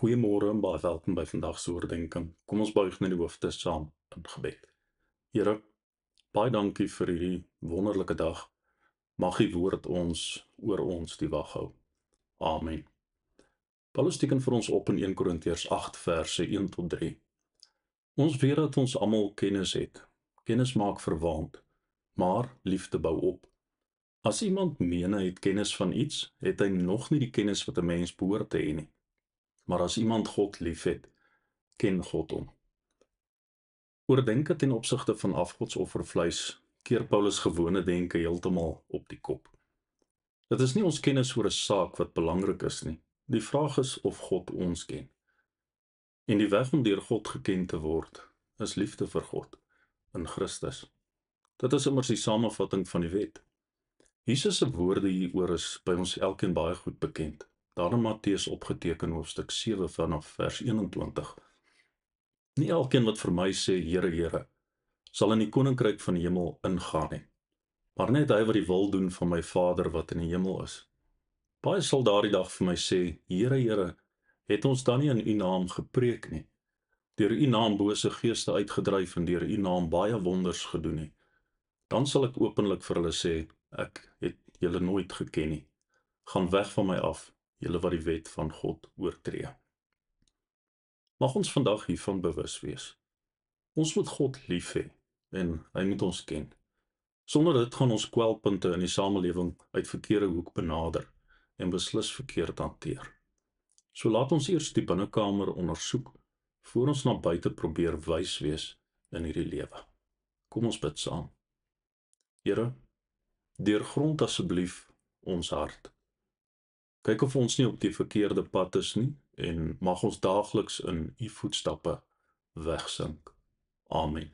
Goeiemôre en baie welkom by vandag se oordeenking. Kom ons buig net die hoofde saam in gebed. Here, baie dankie vir hierdie wonderlike dag. Mag U woord ons oor ons die wag hou. Amen. Paulus teken vir ons op in 1 Korintiërs 8 verse 1 tot 3. Ons weet dat ons almal kennis het. Kennis maak verwaand, maar liefde bou op. As iemand meen hy het kennis van iets, het hy nog nie die kennis wat 'n mens behoort te hê nie. Maar as iemand God liefhet, ken God hom. Oordenke ten opsigte van afgodsoffervleis keer Paulus gewone denke heeltemal op die kop. Dit is nie ons kennis oor 'n saak wat belangrik is nie. Die vraag is of God ons ken. En die weg om deur God geken te word, is liefde vir God in Christus. Dit is immers die samevatting van die wet. Jesus se woorde hieroor is by ons elkeen baie goed bekend. Daar in Matteus opgeteken hoofstuk 7 vanaf vers 21. Nie elkeen wat vir my sê, Here, Here, sal in die koninkryk van die hemel ingaan nie, maar net hy wat die wil doen van my Vader wat in die hemel is. Baie sal daardie dag vir my sê, Here, Here, het ons dan nie in U naam gepreek nie, deur U naam bose geeste uitgedryf en deur U naam baie wonders gedoen nie. Dan sal ek openlik vir hulle sê, ek het julle nooit geken nie. Gaan weg van my af, julle wat die wet van God oortree. Mag ons vandag hiervan bewus wees. Ons moet God lief hê en hy moet ons ken. Sonder dit gaan ons kwelpunte in die samelewing uit verkeerde hoek benader en beslis verkeerd hanteer. So laat ons eers die binnekamer ondersoek voor ons na buite probeer wys wees in hierdie lewe. Kom ons bid saam. Here, deurgrond asseblief ons hart. Kyk of ons nie op die verkeerde pad is nie en mag ons daagliks in U voetstappe wegsink. Amen.